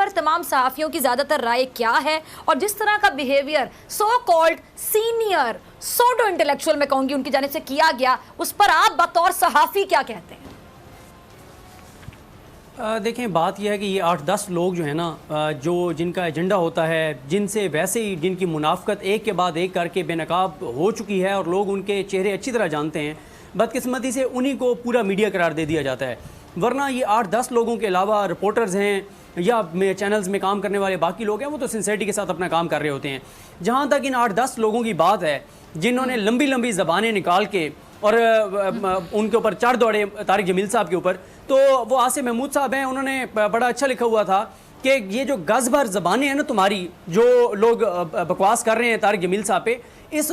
پر تمام صحافیوں کی زیادہ تر رائے کیا ہے اور جس طرح کا behaviour so called senior pseudo intellectual میں کہوں گی ان کی جانب سے کیا گیا، اس پر آپ بطور صحافی کیا کہتے ہیں؟ دیکھیں بات یہ ہے کہ یہ 8-10 لوگ جو ہیں نا، جو جن کا ایجنڈا ہوتا ہے، جن سے ویسے ہی جن کی منافقت ایک کے بعد ایک کر کے بے نقاب ہو چکی ہے اور لوگ ان کے چہرے اچھی طرح جانتے ہیں، بدقسمتی سے انہی کو پورا میڈیا قرار دے دیا جاتا ہے. ورنہ یہ 8-10 لوگوں کے علاوہ رپورٹرز ہیں یا چینلز میں کام کرنے والے باقی لوگ ہیں، وہ تو سنسیئرٹی کے ساتھ اپنا کام کر رہے ہوتے ہیں. جہاں تک ان 8-10 لوگوں کی بات ہے جنہوں نے لمبی لمبی زبانیں نکال کے اور ان کے اوپر چڑھ دوڑے طارق جمیل صاحب کے اوپر، تو وہ آصف محمود صاحب ہیں، انہوں نے بڑا اچھا لکھا ہوا تھا کہ یہ جو گز بھر زبانیں ہیں نا تمہاری، جو لوگ بکواس کر رہے ہیں طارق جمیل صاحب پہ، اس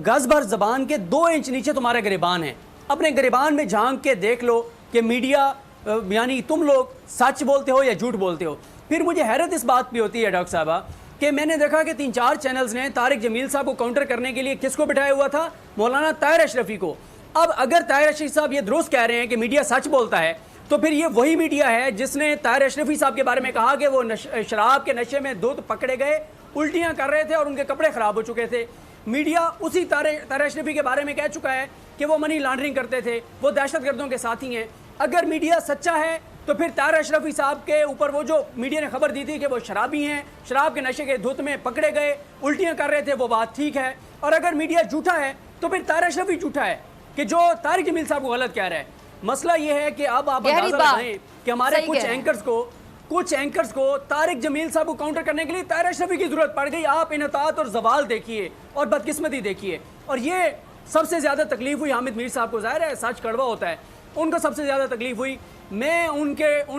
گز بھر زبان کے 2 انچ نیچے تمہارے گریبان ہیں. اپنے گریبان میں جھانک کے دیکھ لو کہ میڈیا یعنی تم لوگ سچ بولتے ہو یا جھوٹ بولتے ہو. پھر مجھے حیرت اس بات پہ ہوتی ہے ڈاکٹر صاحبہ کہ میں نے دیکھا کہ 3-4 چینلز نے طارق جمیل صاحب کو کاؤنٹر کرنے کے لیے کس کو بٹھایا ہوا تھا؟ مولانا طاہر اشرفی کو. اب اگر طاہر اشرفی صاحب یہ درست کہہ رہے ہیں کہ میڈیا سچ بولتا ہے، تو پھر یہ وہی میڈیا ہے جس نے طاہر اشرفی صاحب کے بارے میں کہا کہ وہ شراب کے نشے میں دودھ پکڑے گئے، الٹیاں کر رہے تھے اور ان کے کپڑے خراب ہو چکے تھے. میڈیا اسی طاہر اشرفی کے بارے میں کہہ چکا ہے کہ وہ منی لانڈرنگ کرتے تھے، وہ دہشت گردوں کے ساتھی ہیں. اگر میڈیا سچا ہے تو پھر طاہر اشرفی صاحب کے اوپر وہ جو میڈیا نے خبر دی تھی کہ وہ شرابی ہیں، شراب کے نشے کے دھت میں پکڑے گئے، الٹیاں کر رہے تھے، وہ بات ٹھیک ہے. اور اگر میڈیا جھوٹا ہے تو پھر طاہر اشرفی جھوٹا ہے کہ جو طارق جمیل صاحب کو غلط کہہ رہا ہے. مسئلہ یہ ہے کہ اب آپ اندازہ لگائیں کہ ہمارے کچھ اینکرز کو طارق جمیل صاحب کو کاؤنٹر کرنے کے لیے طاہر اشرفی کی ضرورت پڑ گئی. آپ انحطاط اور زوال دیکھیے اور بدقسمتی دیکھیے. اور یہ سب سے زیادہ تکلیف ہوئی حامد میر صاحب کو. ظاہر ہے سچ کڑوا ہوتا ہے، ان کو سب سے زیادہ تکلیف ہوئی. میں ان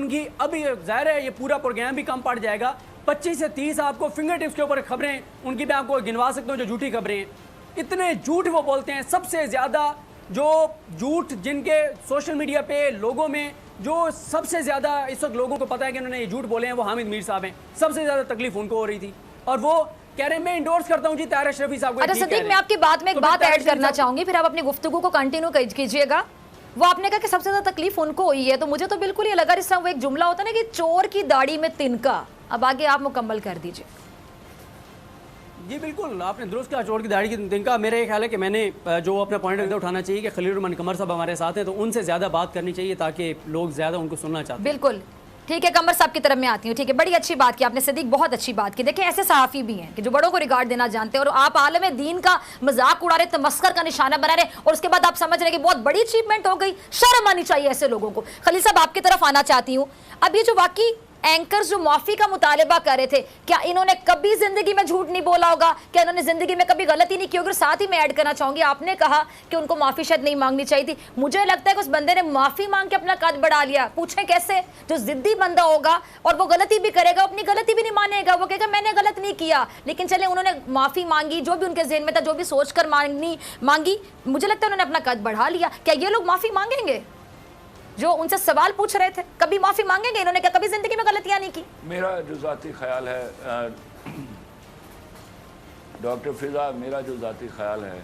کی ابھی ظاہر ہے یہ پورا پروگرام بھی کم پڑ جائے گا. 25 سے 30 آپ کو فنگر ٹپس کے اوپر خبریں ان کی میں آپ کو گنوا سکتا ہوں جو جھوٹی خبریں ہیں. اتنے جھوٹ وہ بولتے ہیں. سب سے زیادہ جو جھوٹ جن کے سوشل میڈیا پہ لوگوں میں جو سب سے زیادہ اس وقت لوگوں کو پتا ہے کہ انہوں نے یہ جھوٹ بولے ہیں، وہ حامد میر صاحب ہیں. سب سے زیادہ تکلیف ان کو ہو رہی تھی اور وہ کہہ رہے ہیں میں انڈورس کرتا ہوں جی طاہر اشرفی صاحب کو. اچھا صدیق، میں آپ کی بات میں ایک بات ایڈ کرنا چاہوں گی، پھر آپ اپنی گفتگو کو کنٹینیو کیجئے گا. وہ آپ نے کہا کہ سب سے زیادہ تکلیف ان کو ہوئی ہے، تو مجھے تو بالکل یہ لگا جس طرح وہ ایک جملہ ہوتا ہے نا کہ چور کی داڑھی میں تنکا. اب آگے آپ مکمل کر دیجئے. جی بالکل آپ نے درست کہا، چور کی داڑھی کی تنکا. میرا یہ خیال ہے کہ میں نے جو اپنا پوائنٹ اٹھانا چاہیے کہ خلیل الرحمان قمر صاحب ہمارے ساتھ ہیں، تو ان سے زیادہ بات کرنی چاہیے تاکہ لوگ زیادہ ان کو سننا چاہتے ہیں. بالکل ٹھیک ہے، قمر صاحب کی طرف میں آتی ہوں. ٹھیک ہے، بڑی اچھی بات کی آپ نے صدیق، بہت اچھی بات کی. دیکھیں ایسے صحافی بھی ہیں کہ جو بڑوں کو ریگارڈ دینا جانتے ہیں اور آپ عالم دین کا مذاق اڑا رہے، تمسخر کا نشانہ بنا رہے اور اس کے بعد آپ سمجھ رہے ہیں کہ بہت بڑی اچیومنٹ ہو گئی. شرم آنی چاہیے ایسے لوگوں کو. خلیل صاحب آپ کی طرف آنا چاہتی ہوں. اب یہ جو واقعی اینکرز جو معافی کا مطالبہ کر رہے تھے، کیا انہوں نے کبھی زندگی میں جھوٹ نہیں بولا ہوگا؟ کیا انہوں نے زندگی میں کبھی غلطی نہیں کی ہوگی؟ اور ساتھ ہی میں ایڈ کرنا چاہوں گی، آپ نے کہا کہ ان کو معافی شاید نہیں مانگنی چاہیے تھی. مجھے لگتا ہے کہ اس بندے نے معافی مانگ کے اپنا قد بڑھا لیا. پوچھیں کیسے؟ جو ضدی بندہ ہوگا اور وہ غلطی بھی کرے گا، اپنی غلطی بھی نہیں مانے گا، وہ کہے گا میں نے غلط نہیں کیا. لیکن چلے انہوں نے معافی مانگی، جو بھی ان کے ذہن میں تھا، جو بھی سوچ کر مانگی، مجھے لگتا ہے انہوں نے اپنا قد بڑھا لیا. کیا یہ لوگ معافی مانگیں گے جو ان سے سوال پوچھ رہے تھے؟ کبھی معافی مانگیں گے؟ انہوں نے کیا کبھی زندگی میں غلطیاں نہیں کی؟ میرا جو ذاتی خیال ہے ڈاکٹر فضا، میرا جو ذاتی خیال ہے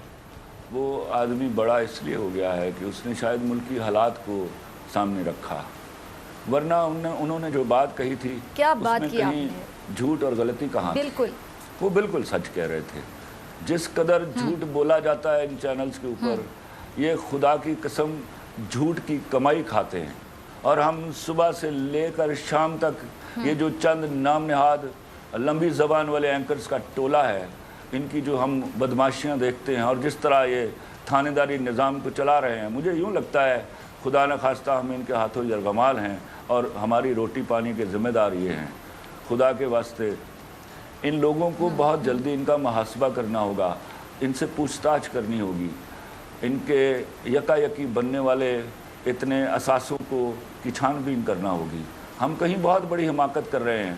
وہ آدمی بڑا اس لیے ہو گیا ہے کہ اس نے شاید ملکی حالات کو سامنے رکھا، ورنہ انہوں نے جو بات کہی تھی کیا اس بات میں کی آپ کہیں نے؟ جھوٹ اور غلطی کہاں تھی؟ بالکل وہ بالکل سچ کہہ رہے تھے. جس قدر جھوٹ بولا جاتا ہے ان چینلز کے اوپر، یہ خدا کی قسم جھوٹ کی کمائی کھاتے ہیں. اور ہم صبح سے لے کر شام تک یہ جو چند نام نہاد لمبی زبان والے اینکرز کا ٹولہ ہے، ان کی جو ہم بدماشیاں دیکھتے ہیں اور جس طرح یہ تھانے داری نظام کو چلا رہے ہیں، مجھے یوں لگتا ہے خدا نخواستہ ہم ان کے ہاتھوں یرغمال ہیں اور ہماری روٹی پانی کے ذمہ دار یہ ہیں. خدا کے واسطے ان لوگوں کو بہت جلدی ان کا محاسبہ کرنا ہوگا، ان سے پوچھ تاچھ کرنی ہوگی. ان کے یکا یکی بننے والے اتنے اثاثوں کو کی چھان بین کرنا ہوگی. ہم کہیں بہت بڑی حماقت کر رہے ہیں.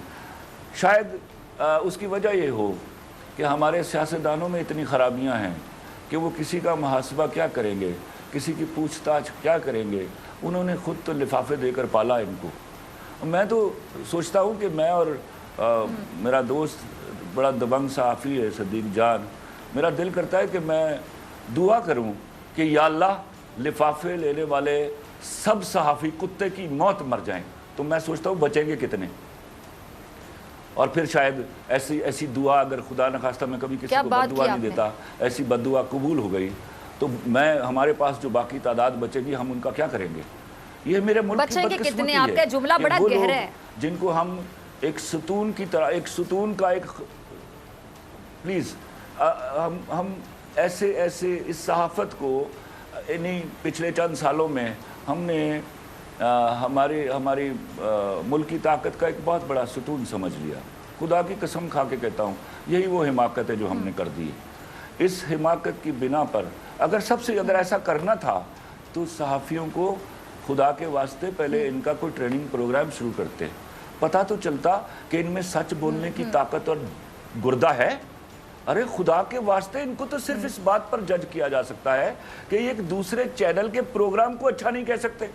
شاید اس کی وجہ یہ ہو کہ ہمارے سیاستدانوں میں اتنی خرابیاں ہیں کہ وہ کسی کا محاسبہ کیا کریں گے، کسی کی پوچھ تاچھ کیا کریں گے. انہوں نے خود تو لفافے دے کر پالا ان کو. میں تو سوچتا ہوں کہ میں اور میرا دوست بڑا دبنگ صحافی ہے صدیق جان، میرا دل کرتا ہے کہ میں دعا کروں کہ یا اللہ لفافے لینے والے سب صحافی کتے کی موت مر جائیں. تو میں سوچتا ہوں بچیں گے کتنے. اور پھر شاید ایسی دعا اگر خدا نخواستہ میں کبھی کسی کو بد دعا نہیں دیتا، ایسی بد دعا قبول ہو گئی تو ہمارے پاس جو باقی تعداد بچے گی ہم ان کا کیا کریں گے؟ یہ میرے ملک کی بدقسمتی ہے۔ آپ کا جملہ بڑا گہرا ہے، جن کو ہم ایک ستون کی طرح، ایک ستون کا ایک، پلیز ہم ایسے اس صحافت کو انہیں پچھلے چند سالوں میں ہم نے ہماری ملکی طاقت کا ایک بہت بڑا ستون سمجھ لیا۔ خدا کی قسم کھا کے کہتا ہوں یہی وہ حماقت ہے جو ہم نے کر دی ہے۔ اس حماقت کی بنا پر اگر ایسا کرنا تھا تو صحافیوں کو خدا کے واسطے پہلے ان کا کوئی ٹریننگ پروگرام شروع کرتے، پتہ تو چلتا کہ ان میں سچ بولنے کی طاقت اور گردہ ہے۔ ارے خدا کے واسطے ان کو تو صرف اس بات پر جج کیا جا سکتا ہے کہ یہ ایک دوسرے چینل کے پروگرام کو اچھا نہیں کہہ سکتے۔